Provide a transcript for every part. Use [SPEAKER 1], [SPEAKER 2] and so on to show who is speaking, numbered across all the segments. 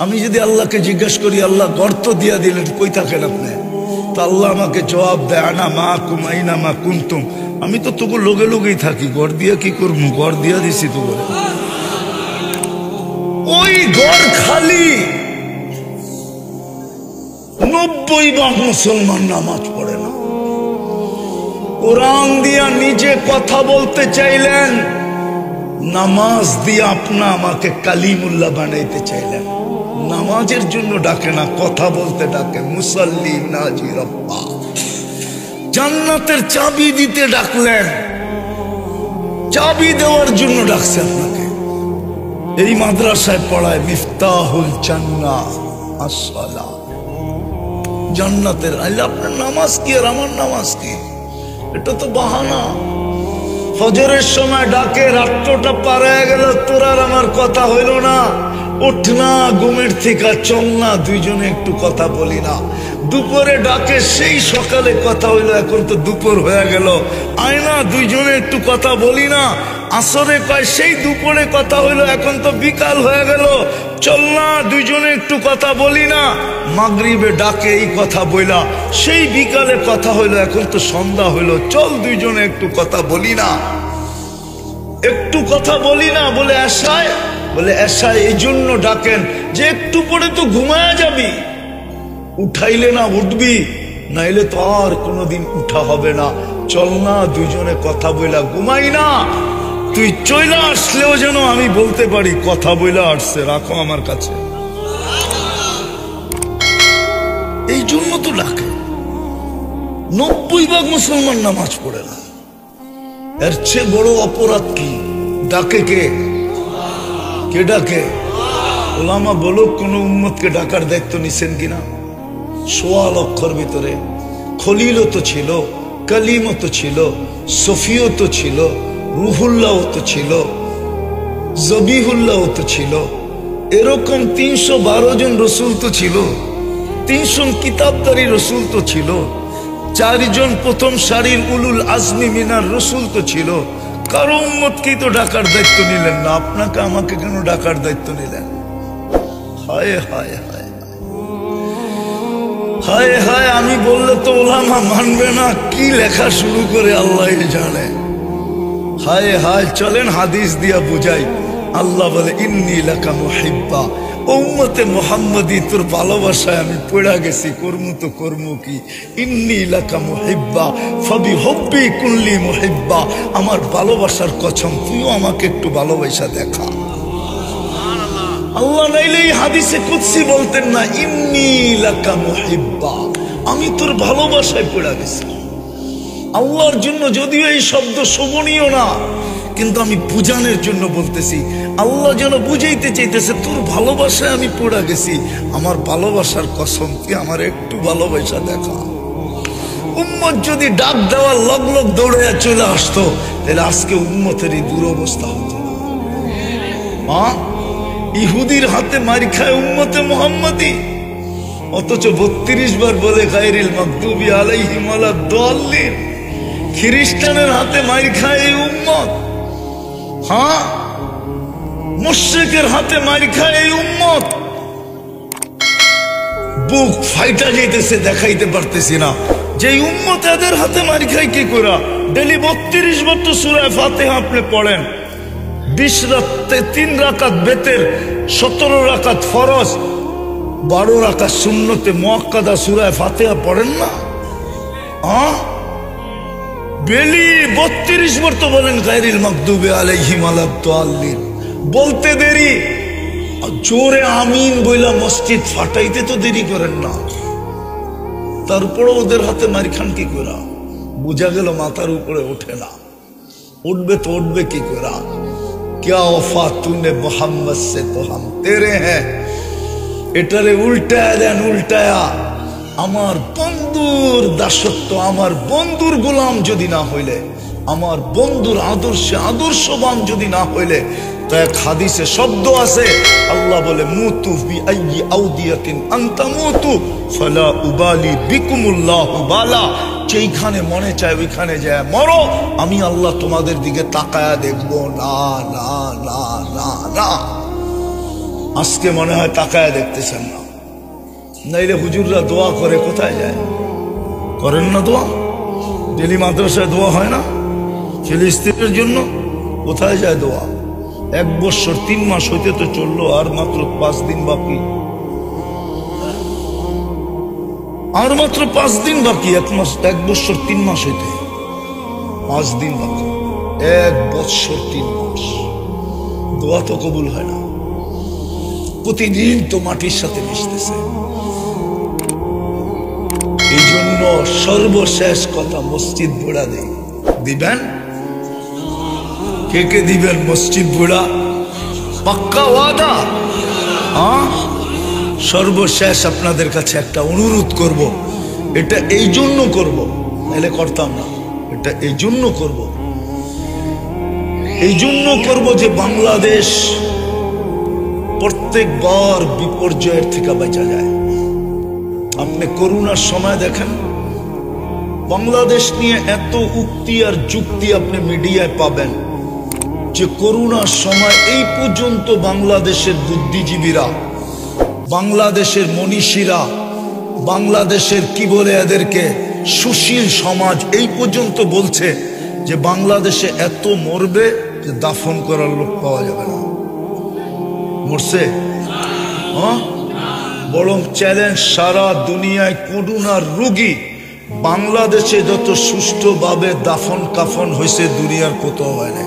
[SPEAKER 1] আমি যদি আল্লাহকে জিজ্ঞাসা করি আল্লাহ গর্ত দিয়া দিলেন কই থাকেন আপনি, তো আল্লাহ আমাকে জবাব দেয় আনা মা কুমাইনা মা কুন্তুম, আমি তো তোকে লোকে লোকেই থাকি, ঘর দিয়া কি করবো, ঘর দিয়া দিছি তো বলে। ওই ঘর খালি 90% মুসলমান নামাজ পড়ে না। কোরআন দিয়া নিজে কথা বলতে চাইলেন, নামাজ দিয়ে আপনা আমাকে কালিমুল্লাহ বানাইতে চাইলেন। নামাজের জন্য ডাকে না, কথা বলতে ডাকে। মুসাল্লি নাজি রব্বা, জান্নাতের চাবি দিতে ডাকলেন, চাবি দেওয়ার জন্য ডাকছে আপনাকে। এই মাদ্রাসায় পড়ায় মিফতাহুল জান্নাহ আসসালাহ, জান্নাতের। আইলে আপনার নামাজ কি আর আমার নামাজ কি? এটা তো বাহানা। ফজরের সময় ডাকে, রাত্রটা পার হয়ে গেল, তোর আর আমার কথা হইল না, উঠ না ঘুমের থেকে, চল না দুইজনে একটু কথা বলি না। দুপুরে ডাকে, সেই সকালে কথা হইলো, এখন তো দুপুর হয়ে গেল, আয় না দুইজনে একটু কথা বলি না। আসরে কয়, সেই দুপুরে কথা হইলো, এখন তো বিকাল হয়ে গেল, চল না দুইজনে একটু কথা বলি না। মাগরিবে ডাকে, এই কথা বইলা, সেই বিকালে কথা হইলো, এখন তো সন্ধ্যা হইলো, চল দুইজনে একটু কথা বলি না। একটু কথা বলি না বলে এশায়, বলে এশায় এই জন্য ডাকেন যে একটু পরে তো ঘুমায়া যাবি, উঠাইলে না উঠবি, নাইলে তো আর কোনোদিন উঠা হবে না, চল না দুইজনে কথা বইলা ঘুমাই না। তুই চইলা আসলেও যেন আমি বলতে পারি কথা বইলা আসছে, রাখো আমার কাছে। এই জন্য তো ডাকে। 90% মুসলমান নামাজ পড়ে না। এর চেয়ে বড় অপরাধ কি? ডাকে কে? কে ডাকে? ওলামা বলো, কোন উম্মতকে ডাকার দায়িত্ব নিছেন কিনা? ১৬ লক্ষর ভিতরে খলিলও তো ছিল, কালিমও তো ছিল, সফিও তো ছিল, রুহুল্লাহ তো ছিল, জবিহুল্লাহ তো ছিল, এরকম ৩১২ জন রসুল তো ছিল, ৩০০ কিতাবদারি রসুল তো ছিল, ৪ জন প্রথম সারির উলুল আজমি মিনার রসুল তো ছিল। কারো উম্মতকেই তো ডাকার দায়িত্ব নিলেন না, আপনাকে আমাকে কেন ডাকার দায়িত্ব নিলেন? হায় হায় হায় হায় হায়, আমি বললে তো ওলামা মানবে না, কি লেখা শুরু করে আল্লাহ জানে। হায় হায়, চলেন হাদিস দিয়া বুঝাই। আল্লাহ বলে ইন্নী লাকা মুহিব্বা, উম্মতে মুহাম্মদী তোর ভালোবাসায় আমি পড়া গেছি, কর্মু তো কর্মু কি। ইন্নী লাকা মুহিব্বা ফাবিহুব্বি কুল্লি মুহিব্বা, আমার ভালোবাসার কসম তুইও আমাকে একটু ভালোবাসা দেখা। আল্লাহ নাইলে এই হাদিসে কুদসি বলতেন না, ইন্নী লাকা মুহিব্বা, আমি তোর ভালোবাসায় পড়া গেছি। আল্লাহর জন্য যদিও এই শব্দ শোভনীয় না, কিন্তু আমি বুঝানোর জন্য বলতেছি। আল্লাহ যেন বুঝাইতে চাইতেছে, তোর ভালোবাসায় আমি পড়া গেছি, আমার ভালোবাসার কসম তুই আমার একটু ভালোবাসা দেখা। উম্মত যদি ডাক দেওয়ার লগ লগ দৌড়ে চলে আসতো, তাহলে আজকে উম্মতের এই দুরবস্থা হতো। ইহুদির হাতে মার খায় উম্মতে মুহাম্মাদি, অথচ ৩২ বার বলে গায়রিল মাগদুবি আলাইহিম ওয়ালাদ-দাল্লিন। খ্রিস্টানের হাতে মার খায় এই উম্মত, মুশরিকের হাতে মার খায় এই উম্মত। বুক ফাইটা যাইতেছে, দেখাইতে পারতেছি না যে উম্মত এদের হাতে মার খায় কি করে। ডেলি ৩২ বার তো সূরা ফাতিহা আপনি পড়েন, ২০ রাতে ৩ রাকাত বেতের, ১৭ রাকাত ফরজ, ১২ রাকাত সুন্নতে মুআক্কাদা সূরা ফাতিহা পড়েন না? বেলি ৩২ বার তো বলেন গায়রিল মাগদুবি আলাইহিম ওয়ালাদ-দাল্লিন। বলতে দেরি, জোরে আমিন বইলা মসজিদ ফাটাইতে তো দেরি করেন না। তারপরে ওদের হাতে মার খান কি করে? বুঝা গেল মাথার উপরে ওঠে না। উঠবে তো উঠবে কি করে? क्या वफा तूने मोहम्मद से तो हम तेरे हैं। এটারে উল্টায়া দেন, উল্টায়া আমার বন্ধুর দাসত্ব, আমার বন্ধুর গোলাম যদি না হইলে, আমার বন্ধুর আদর্শে আদর্শবান যদি না হইলে, তো এক হাদিসে শব্দ আছে, আল্লাহ বলে মুতু বি আইয়ি আউদিয়াতিন আনতা মুতু ফালা উবালি বিকুমুল্লাহু বালা। যেইখানে মনে চায় ওইখানে যায় মরো, আমি আল্লাহ তোমাদের দিকে তাকায়া দেখবো না না না না না। আজকে মনে হয় তাকায় দেখতেছেন না, নাইলে হুজুররা দোয়া করে কোথায় যায়? করেন না দোয়া? ডেলি মাদ্রাসায় দোয়া হয় না ফিলিস্তিনের জন্য? কোথায় যায় দোয়া? 1 বছর 3 মাস হইতে তো চললো, আর মাত্র 5 দিন বাকি, আর মাত্র 5 দিন বাকি। 1 বছর 3 মাস হইতে 5 দিন বাকি, 1 বছর 3 মাস। দোয়া তো কবুল হয় না, প্রতিদিন তো মাটির সাথে মিশতেছে। এই জন্য সর্বশেষ কথা, মসজিদ বুড়া দিবেন। কে কে দিবেন মসজিদ বুড়া? পাক্কা ওয়াদা? হ্যাঁ, সর্বশেষ আপনাদের কাছে একটা অনুরোধ করব, এটা এই জন্য করব, নাহলে করতাম না। এটা এই জন্য করব, যে বাংলাদেশ প্রত্যেকবার বিপর্যয়ের থেকে বাঁচা যায়। আপনি করোনার সময় দেখেন, বাংলাদেশ নিয়ে এত উক্তি আর যুক্তি আপনি মিডিয়ায় পাবেন যে করোনার সময় এই পর্যন্ত বাংলাদেশের বুদ্ধিজীবীরা, বাংলাদেশের মনীষীরা, বাংলাদেশের কি বলে এদেরকে সুশীল সমাজ এই পর্যন্ত বলছে যে বাংলাদেশে এত মরবে যে দাফন করার লোক পাওয়া যাবে না। মরছে? হ্যাঁ, বরং চ্যালেঞ্জ, সারা দুনিয়ায় করোনার রোগী বাংলাদেশে যত সুষ্ঠুভাবে দাফন কাফন হয়েছে দুনিয়ার কোথাও হয় না।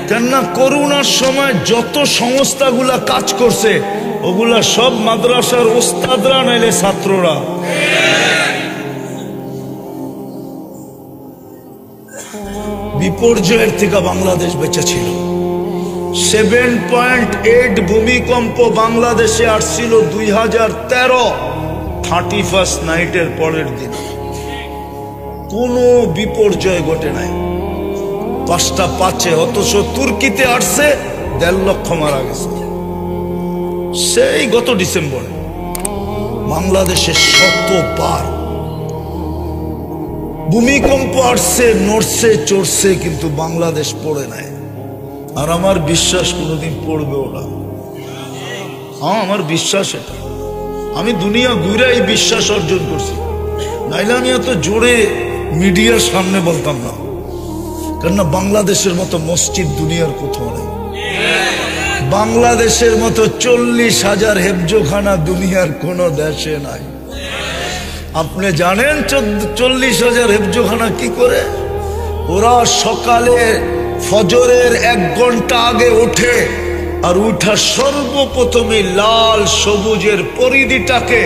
[SPEAKER 1] কেননা করোনার সময় যত সংস্থাগুলা কাজ করছে ওগুলা সব মাদ্রাসার ওস্তাদরা নাইলে ছাত্ররা। বিপর্যয়ের থেকে বাংলাদেশ বেঁচে ছিল। 7.8 ভূমিকম্প বাংলাদেশে আসছিল 2013 31st নাইটের পরের দিন। কোনো বিপর্যয় ঘটে নাই, 5টা 5-এ। অথচ তুর্কিতে আসছে 1.5 লক্ষ মারা গেছে সেই গত ডিসেম্বরে। বাংলাদেশে 100বার ভূমিকম্প আসছে, নড়ছে চড়ছে, কিন্তু বাংলাদেশ পড়ে নাই। আর আমার বিশ্বাস কোনোদিন পড়বেও না। হ্যাঁ, আমার বিশ্বাস এটা। আমি দুনিয়া ঘুরে এই বিশ্বাস অর্জন করছি, নাইলে আমি এত জোরে মিডিয়ার সামনে বলতাম না। কেননা বাংলাদেশের মতো মসজিদ দুনিয়ার কোথাও নেই, বাংলাদেশের মতো 40,000 হেফজোখানা দুনিয়ার কোন দেশে নাই। আপনি জানেন 40,000 হেফজোখানা কি করে? ওরা সকালে ফজরের 1 ঘন্টা আগে ওঠে, আর উঠা সর্বপ্রথমে লাল সবুজের পরিধিটাকে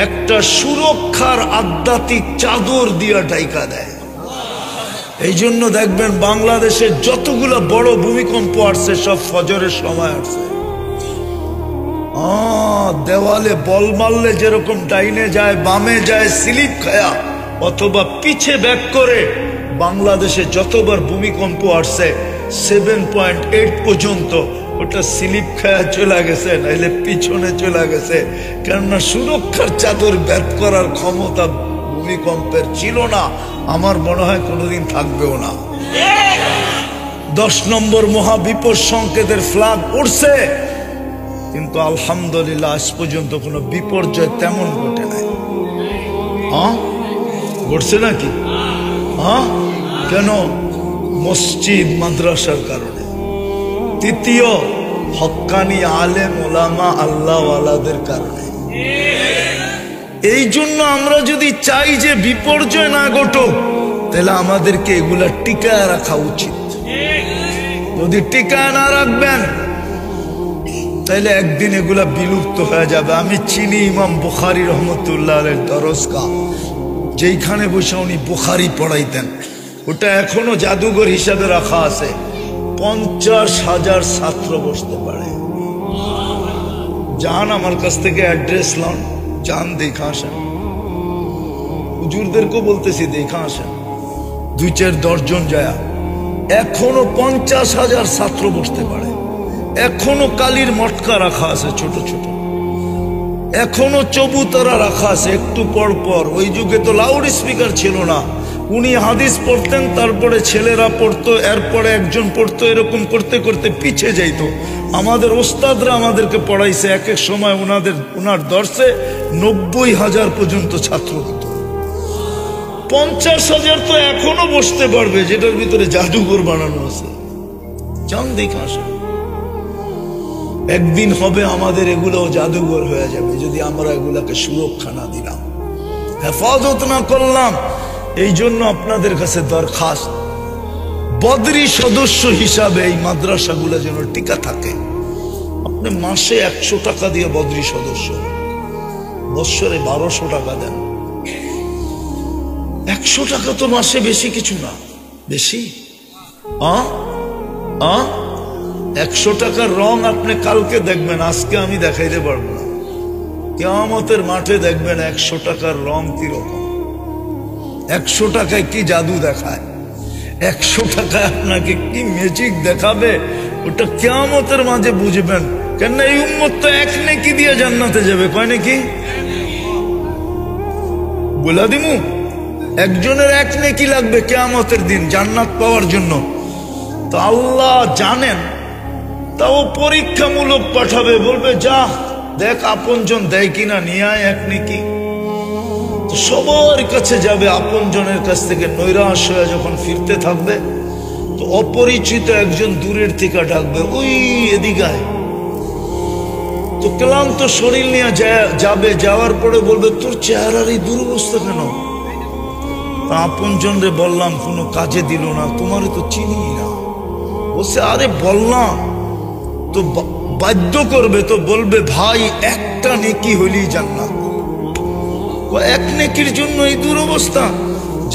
[SPEAKER 1] একটা সুরক্ষার আধ্যাত্মিক চাদর দিয়া ঢাইকা দেয়। এই জন্য দেখবেন বাংলাদেশে যতগুলো বড় ভূমিকম্প আসছে সব ফজরের সময় আসছে। দেওয়ালে বল মারলে যেরকম ডাইনে যায় বামে যায় স্লিপ খায়া অথবা পিছে ব্যাক করে, বাংলাদেশে যতবার ভূমিকম্প আসছে 7.8 পর্যন্ত ওটা স্লিপ খায়া চলে গেছে, নাইলে পিছনে চলে গেছে। কেননা সুরক্ষার চাদর ব্যাট করার ক্ষমতা ভূমিকম্পের ছিল না, আমার মনে হয় কোনোদিন থাকবেও না। 10 নম্বর মহাবিপদ সংকেতের ফ্ল্যাগ উঠছে, কিন্তু আলহামদুলিল্লাহ আজ পর্যন্ত কোনো বিপর্যয় তেমন ঘটে নাই। হ্যাঁ, ঘটছে নাকি? হ্যাঁ, কেন? মসজিদ মাদ্রাসার কারণে। তৃতীয়, হক্কানি আলেম ওলামা আল্লাহওয়ালাদের কারণে। এই জন্য আমরা যদি চাই যে বিপর্যয় না ঘটুক, তাহলে আমাদেরকে এগুলা টিকায় রাখা উচিত। যদি টিকায় না রাখবেন তাহলে একদিন এগুলা বিলুপ্ত হয়ে যাবে। আমি চিনি ইমাম বুখারী রহমতুল্লাহ আলাইহির দরসগাহ, যেইখানে বসে উনি বুখারী পড়াইতেন, ওটা এখনো জাদুঘর হিসাবে রাখা আছে। 50,000 ছাত্র বসতে পারে। যান আমার কাছ থেকে অ্যাড্রেস লন, যান দেখা আসেন। হুজুরদেরকেও বলতেছি দেখা আসেন, 2-4 দশজন যায়। এখনো 50,000 ছাত্র বসতে পারে। এখনো কালির মটকা রাখা আছে ছোট ছোট, এখনো চবুতরা রাখা আছে একটু পর পর। ওই যুগে তো লাউড স্পিকার ছিল না, উনি হাদিস পড়তেন, তারপরে ছেলেরা পড়তো, এরপরে একজন পড়তো, এরকম করতে করতে পিছিয়ে যাইতো। আমাদের ওস্তাদরা আমাদেরকে পড়াইছে, এক এক সময় ওনার দর্শে 90,000 পর্যন্ত ছাত্র হতো। 50,000 তো এখনো বসতে পারবে, যেটার ভিতরে জাদুঘর বানানো আছে। চান দেখে আসে, একদিন হবে আমাদের এগুলোও জাদুঘর হয়ে যাবে যদি আমরা এগুলাকে সুরক্ষা না দিলাম, হেফাজত না করলাম। এই জন্য আপনাদের কাছে দরখাস্ত, বদরি সদস্য হিসাবে এই মাদ্রাসাগুলো যেন টিকা থাকে। আপনি মাসে 100 টাকা দিয়ে বদরি সদস্য, বৎসরে 1200 টাকা দেন। 100 টাকা তো মাসে বেশি কিছু না, বেশি 100 টাকার রং আপনি কালকে দেখবেন, আজকে আমি দেখাইতে পারবো না। কিয়ামতের মাঠে দেখবেন 100 টাকার রং কি রকম। 100 টাকায় কি জাদু দেখায়, 100 টাকায় আপনাকে কি ম্যাজিক দেখাবে, ওটা কিয়ামতের মাঝে বুঝবেন। কেন এই উম্মত তো এক নেকি দিয়ে জান্নাতে যাবে, কয় নাকি বলে দিমু, একজনের এক নেকি লাগবে কিয়ামতের দিন জান্নাত পাওয়ার জন্য। তো আল্লাহ জানেন, তাও পরীক্ষামূলক পাঠাবে, বলবে যা দেখ আপনজন দেয় কিনা, নিয়ে আয় এক নেকি। তো সবার কাছে যাবে, আপনজনের কাছ থেকে নৈরাশ হয়ে যখন ফিরতে থাকবে, তো অপরিচিত একজন দূরের থেকে ডাকবে, ওই এদিকায়। তো ক্লান্ত শরীর নিয়ে যাবে, যাওয়ার পরে বলবে তোর চেহারার এই দুরবস্থা কেন? আপনজন রে বললাম, কোনো কাজে দিল না, তোমারে তো চিনি না। বলছে আরে বললাম তো, বাধ্য করবে তো, বলবে ভাই একটা নেকি হইলেই জান্নাত, এক নেকির জন্য এই দুরবস্থা।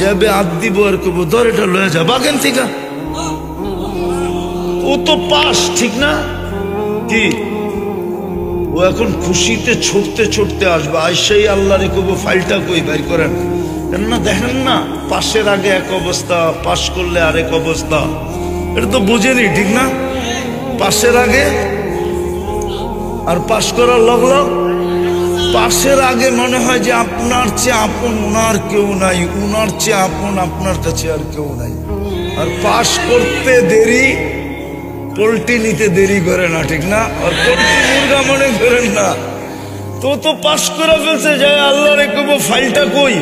[SPEAKER 1] যাবে আদ দিব আর করবো, ধর এটা লয়ে যা বাগেন থেকে। ও তো পাস, ঠিক না কি? ও এখন খুশিতে ছুটতে ছুটতে আসবে, আইসাই আল্লাহ রে কব ফাইলটা কই বের করেন। না দেখেন না, পাশের আগে এক অবস্থা, পাশ করলে আরেক অবস্থা। এটা তো বুঝেনি, ঠিক না? পাশের আগে আর পাশ করার লগ লগ, পাশের আগে মনে হয় যে আপনার চেয়ে আপন উনার কেউ নাই, উনার চেয়ে আপন আপনার কাছে আর কেউ নাই। আর পাশ করতে দেরি, পোল্ট্রি নিতে দেরি করে না, ঠিক না? আর পোল্ট্রি মুরগা মনে করেন না, তো পাশ করে ফেলছে, যায় আল্লাহ রে কব ফাইলটা কই।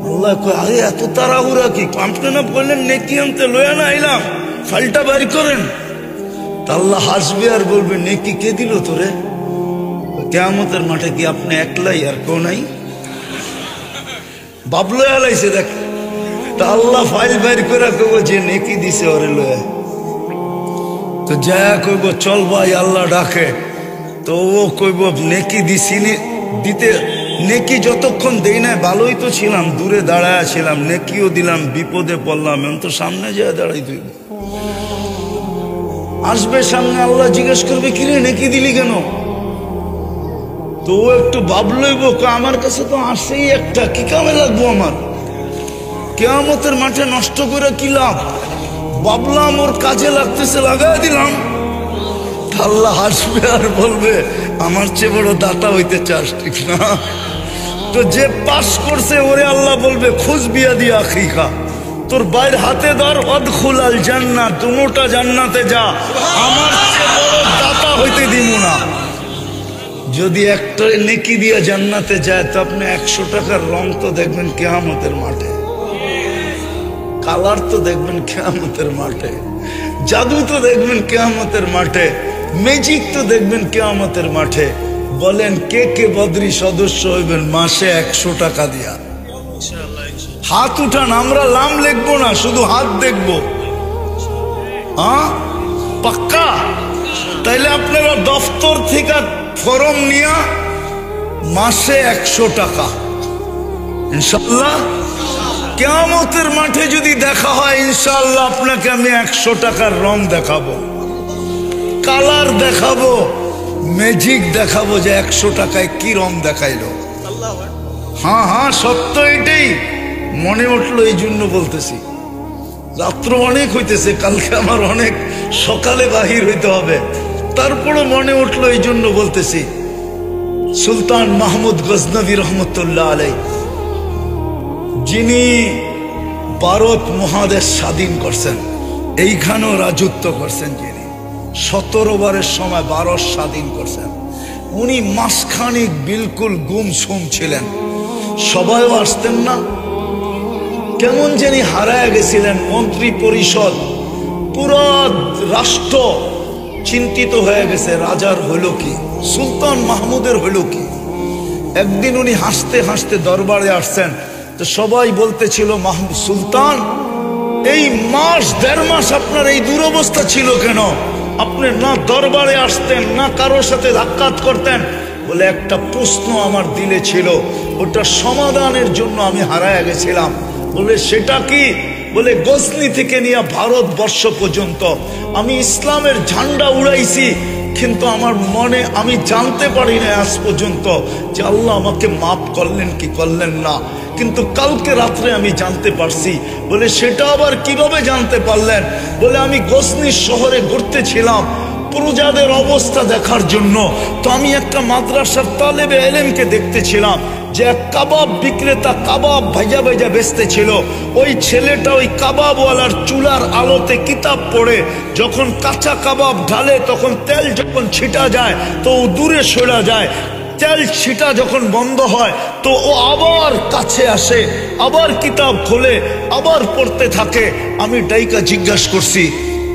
[SPEAKER 1] আল্লাহ কই আরে এত তাড়াহুড়া কি, আপনি না বললেন নেকি আনতে, লয়া না আইলাম, ফাইলটা বের করেন। আল্লাহ হাসবে আর বলবে নেকি কে দিল তোরে? কিয়ামতের মাঠে কি আপনি একলাই আর কেউ নাই? বাবলো আলাইছে দেখ। তা আল্লাহ ফাইল বের করে কব যে নেকি দিছে ওরে লয়া। তো যা কইব চল ভাই আল্লাহ ডাকে, তো ও কইব নেকি দিছিনি, দিতে নেকি যতক্ষণ দেই না, ভালোই তো ছিলাম, দূরে দাঁড়ায় ছিলাম, নেকিও দিলাম, বিপদে পড়লাম, এখন তো সামনে যায় দাঁড়াই তুই। আসবে সামনে, আল্লাহ জিজ্ঞেস করবে কিরে নেকি দিলি কেন? তো ও একটু ভাবলইব, আমার কাছে তো আসেই একটা, কি কামে লাগবো আমার? কিয়ামতের মাঠে নষ্ট করে কি লাভ? ভাবলাম ওর কাজে লাগতেছে, লাগাই দিলাম। আল্লাহ হাসবে আর বলবে আমার চেয়ে বড় দাতা হইতে চাস, ঠিক না? তো যে পাস করছে ওরে আল্লাহ বলবে খুশ বিয়া দিয়া আখিকা, তোর বাইর হাতে ধর, অদখুলাল জান্নাত, দুটা জান্নাতে যা, আমার চেয়ে বড় দাতা হইতে দিব না। যদি একটা নেকি দিয়া জান্নাতে যায়, তো আপনি 100 টাকার রং তো দেখবেন কিয়ামতের মাঠে, কালার তো দেখবেন কিয়ামতের মাঠে, জাদু তো দেখবেন কিয়ামতের মাঠে, ম্যাজিক তো দেখবেন কিয়ামতের মাঠে। বলেন কে কে বদরি সদস্য হইবেন মাসে 100 টাকা দিয়া? হাত উঠান, আমরা নাম লিখবো না, শুধু হাত দেখবো। পাক্কা? তাইলে আপনারা দফতর থেকে ফরম নিয়া মাসে 100 টাকা ইনশাআল্লাহ। কিয়ামতের মাঠে যদি দেখা হয়, ইনশাআল্লাহ আপনাকে আমি 100 টাকার রং দেখাবো, কালার দেখাবো, ম্যাজিক দেখাবো, যে 100 টাকায় কি রং দেখাইলো। হ্যাঁ সত্য, এটাই মনে উঠলো, এই জন্য বলতেছি। রাত্র অনেক হইতেছে, কালকে আমার অনেক সকালে বাহির হইতে হবে, তারপরও মনে উঠলো, এই জন্য বলতেছি। সুলতান মাহমুদ গজনভী রহমতুল্লাহ আলাই, যিনি ভারত মহাদেশ স্বাধীন করছেন, এইখানেও রাজত্ব করছেন যিনি, 17 বারের সময় ভারত স্বাধীন করছেন। উনি মাসখানিক বিলকুল গুমসুম ছিলেন, সবাইও আসতেন না, কেমন জানি হারায় গেছিলেন। মন্ত্রী পরিষদ, পুরো রাষ্ট্র চিন্তিত হয়ে গেছে, রাজার হইল কি, সুলতান মাহমুদের হইল কি। একদিন উনি হাসতে হাসতে দরবারে আসছেন, তো সবাই বলতেছিল মাহমুদ সুলতান, এই মাস 1.5 মাস আপনার এই দুরবস্থা ছিল কেন? আপনি না দরবারে আসতেন, না কারোর সাথে সাক্ষাৎ করতেন। বলে একটা প্রশ্ন আমার দিলে ছিল, ওটা সমাধানের জন্য আমি হারায় গেছিলাম। বলে সেটা কি? বলে গজনি থেকে নিয়ে ভারতবর্ষ পর্যন্ত আমি ইসলামের ঝান্ডা উড়াইছি, কিন্তু আমার মনে আমি জানতে পারি না আজ পর্যন্ত যে আল্লাহ আমাকে মাফ করলেন কি করলেন না, কিন্তু কালকে রাত্রে আমি জানতে পারছি। বলে সেটা আবার কিভাবে জানতে পারলেন? বলে আমি গজনি শহরে ঘুরতেছিলাম প্রজাদের অবস্থা দেখার জন্য, তো আমি একটা মাদ্রাসার তালেবে ইলমকে দেখতেছিলাম যে এক কাবাব বিক্রেতা কাবাব ভাজা ভাজা বেচতেছিল। ওই ছেলেটা ওই কাবাবওয়ালার চুলার আলোতে কিতাব পড়ে যখন কাঁচা কাবাব ঢালে, তখন তেল যখন ছিটা যায় তো ও দূরে সরে যায়। তেল ছিটা যখন বন্ধ হয় তো ও আবার কাছে আসে, আবার কিতাব খোলে, আবার পড়তে থাকে। আমি ডাইকা জিজ্ঞাসা করছি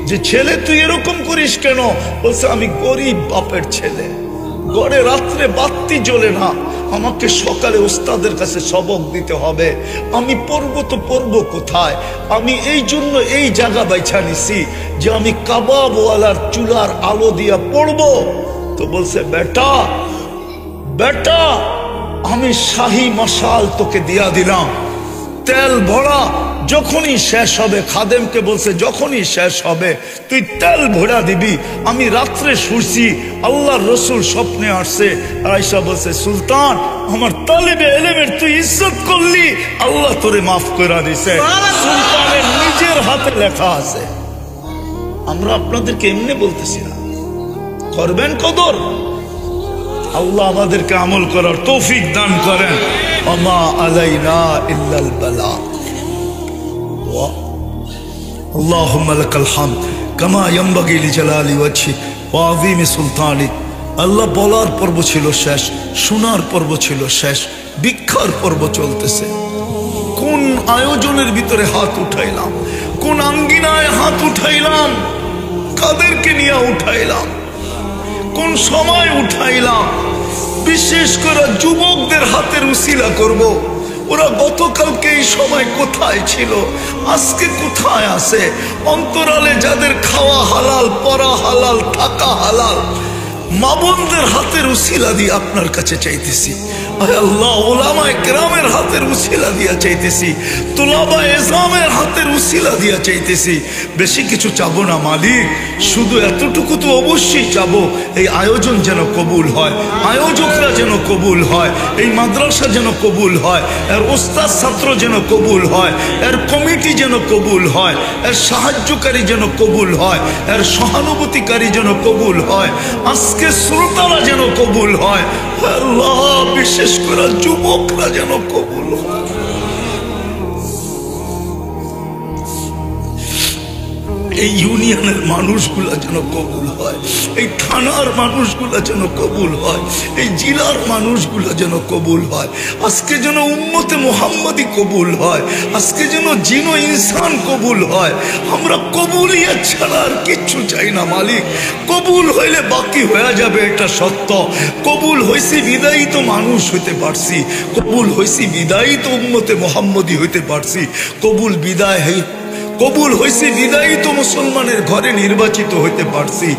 [SPEAKER 1] যে ছেলে তুই এরকম করিস কেন? বলছে আমি গরিব বাপের ছেলে, ঘরে রাত্রে বাতি জ্বলে না, আমাকে সকালে ওস্তাদের কাছে সবক দিতে হবে, আমি পড়বো তো পড়বো কোথায়? আমি এই জন্য এই জায়গা বাইছা নিছি যে আমি কাবাবওয়ালার চুলার আলো দিয়া পড়বো। তো বলছে বেটা বেটা আমি শাহী মশাল তোকে দিয়া দিলাম, তেল ভরা, যখনই শেষ হবে, খাদেমকে বলছে যখনই শেষ হবে তুই তেল ভরা দিবি। আমি রাত্রে শুছি, আল্লাহর রসুল স্বপ্নে আসছে, আয়েশা বলছে সুলতান আমার তালেবে ইলমের তুই ইজ্জত করলি, আল্লাহ তোরে মাফ করে দিছে। সুলতানের নিজের হাতে লেখা আছে, আমরা আপনাদেরকে এমনি বলতেছি না, করবেন কদর। আল্লাহ আমাদেরকে আমল করার তৌফিক দান করেন। ওমা আলাইনা ইল্লাল বালাগ। আল্লাহুম্মা লাকাল হামদ কামা ইয়ানবাগি লিজালালি ওয়াজহি ওয়া আযীমি সুলতানিক। আল্লাহ বলার পর্ব ছিল শেষ, শোনার পর্ব ছিল শেষ, ভিক্ষার পর্ব চলতেছে। কোন আয়োজনের ভিতরে হাত উঠাইলাম, কোন আঙ্গিনায় হাত উঠাইলাম, কাদেরকে নিয়ে উঠাইলাম, কোন সময় উঠাইলাম। বিশেষ করে যুবকদের হাতের উসিলা করব, ওরা গতকালকে এই সময় কোথায় ছিল, আজকে কোথায় আছে? অন্তরালে যাদের খাওয়া হালাল, পরা হালাল, থাকা হালাল, মা বোনদের হাতের উসিলা দিয়ে আপনার কাছে চাইতেছি। আল্লাহ ওলামায়ে কেরামের হাতের উসিলা দিয়া চাইতেছি, তুলাবায়ে ইসলামের হাতের উসিলা দিয়া চাইতেছি। বেশি কিছু চাবো না মালিক, শুধু এতটুকু তো অবশ্যই চাবো, এই আয়োজন যেন কবুল হয়, আয়োজকরা যেন কবুল হয়, এই মাদ্রাসা যেন কবুল হয়, এর ওস্তাদ ছাত্র যেন কবুল হয়, এর কমিটি যেন কবুল হয়, এর সাহায্যকারী যেন কবুল হয়, এর সহানুভূতিকারী যেন কবুল হয়, আজকে শ্রোতারা যেন কবুল হয়। আল্লাহ বিশেষ করে যুবকরা যেন কবুল হয়। এই ইউনিয়নের মানুষগুলা যেন কবুল হয়, এই থানার মানুষগুলা যেন কবুল হয়, এই জেলার মানুষগুলা যেন কবুল হয়। আজকে যেন উম্মতে মুহাম্মাদি কবুল হয়, আজকে যেন জিনো ইনসান কবুল হয়। আমরা কবুলিয়ত ছাড়া আর কিচ্ছু চাই না মালিক। কবুল হইলে বাকি হয়ে যাবে, এটা সত্য। কবুল হয়েছি বিদায়ী তো মানুষ হইতে পারছি, কবুল হয়েছি বিদায়ী তো উম্মতে মুহাম্মাদি হইতে পারছি। কবুল হয়েছে বিদায়ী তো মুসলমানের ঘরে নির্বাচিত হইতে পারছি।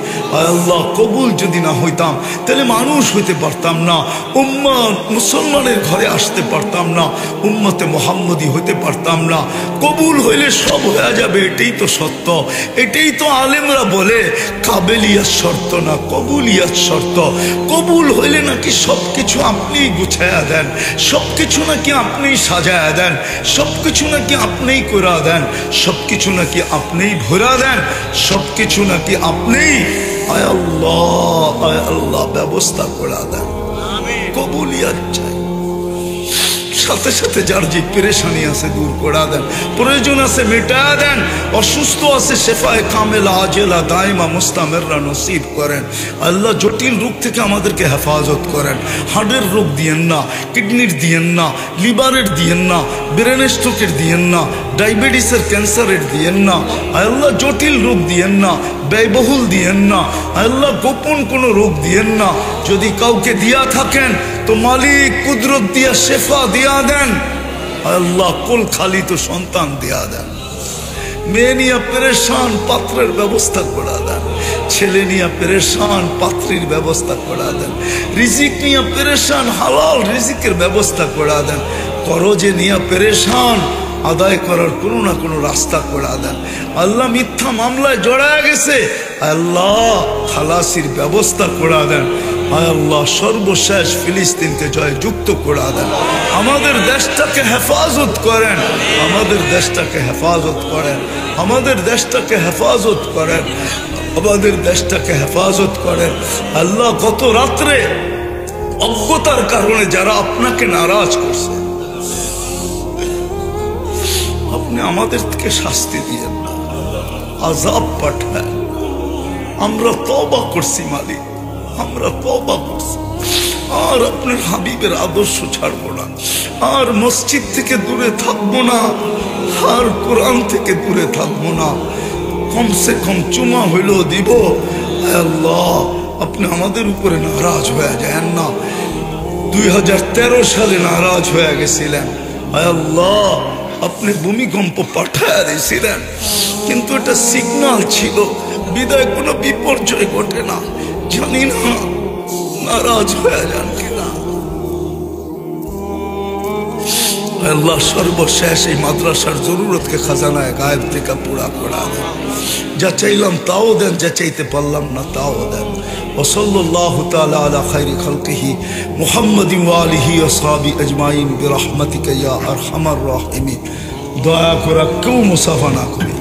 [SPEAKER 1] আল্লাহ কবুল যদি না হইতাম তাহলে মানুষ হইতে পারতাম না, উম্মত মুসলমানের ঘরে আসতে পারতাম না, উম্মতে মুহাম্মদি হইতে পারতাম না। কবুল হইলে সব হয়ে যাবে, এটাই তো সত্য। এটাই তো আলেমরা বলে কাবেলিয়াত শর্ত না, কবুলিয়াত শর্ত। কবুল হইলে নাকি সবকিছু আপনিই গুছায়া দেন, সবকিছু নাকি আপনিই সাজায়া দেন, সবকিছু নাকি আপনিই করা দেন, সবকিছু নাকি আপনিই ভরা দেন, সবকিছু নাকি আপনিই আয় আল্লাহ ব্যবস্থা করা দেন। কবুলিয়াত চাই, সাথে সাথে যার যে পেরেশানি আছে দূর করে দেন, প্রয়োজন আছে মেটায়া দেন, অসুস্থ আছে শেফায়ে কামেলা আজেলা দাইমা মুস্তামেররা নসিব করেন। আল্লাহ জটিল রোগ থেকে আমাদেরকে হেফাজত করেন। হার্টের রোগ দিয়েন না, কিডনির দিয়েন না, লিভারের দিয়েন না, ব্রেন স্ট্রোকের দিয়েন না, ডায়াবেটিসের ক্যান্সারের দিয়েন না। আল্লাহ জটিল রোগ দিয়েন না, ব্যয়বহুল দিয়েন না। আল্লাহ গোপন কোনো রোগ দিয়েন না। যদি কাউকে দিয়া থাকেন তো মালিক কুদরত দিয়া শেফা দিয়া দেন। আল্লাহ কোল খালি তো সন্তান দিয়া দেন। মেয়ে নিয়ে পেরেশান, পাত্রের ব্যবস্থা করা দেন। ছেলে নিয়ে পেরেশান, পাত্রীর ব্যবস্থা করা দেন। রিজিক নিয়ে পেরেশান, হালাল রিজিকের ব্যবস্থা করা দেন। করজে নিয়ে পেরেশান, আদায় করার কোনো না কোনো রাস্তা করা দেন। আল্লাহ মিথ্যা মামলায় জড়ায় গেছে, আল্লাহ খালাসির ব্যবস্থা করা দেন। আল্লাহ সর্বশেষ ফিলিস্তিনকে জয়যুক্ত করা দেন। আমাদের দেশটাকে হেফাজত করেন, আমাদের দেশটাকে হেফাজত করেন, আমাদের দেশটাকে হেফাজত করেন, আমাদের দেশটাকে হেফাজত করেন। আল্লাহ গত রাত্রে অজ্ঞতার কারণে যারা আপনাকে নারাজ করছে, আপনি আমাদেরকে শাস্তি দিয়েন না, আযাব পাঠায়। আমরা তওবা করছি মালিক, আমরা তওবা করছি। আর আপনার হাবিবের আদর্শ ছাড়বো না, আর মসজিদ থেকে দূরে থাকবো না, আর কোরআন থেকে দূরে থাকবো না। কমসে কম চুমা হইলেও দিব। আল্লাহ আপনি আমাদের উপরে নারাজ হয়ে যায় না। 2013 সালে নারাজ হয়ে গেছিলেন। আল্লাহ আপনি ভূমিকম্প পাঠায় দিয়েছিলেন, কিন্তু এটা সিগন্যাল ছিল, বিদায় কোনো বিপর্যয় ঘটে না। জানি না নারাজ হয়ে যান কিনা। আল্লাহ সর্বশেষ এই মাদ্রাসার জরুরতকে খাজানায় গায়েব থেকে পুরা করা দেন। যা চাইলাম তাও দেন, যা চাইতে পারলাম না তাও দেন। ওয়াসাল্লাল্লাহু তাআলা আলা খায়রি খালকিহি মুহাম্মাদিন ওয়া আলিহি ওয়া আসহাবি আজমাইন বিরহমাতিকা ইয়া আরহামার রাহিমিন। দয়া করে কেউ মুসাফা না করে।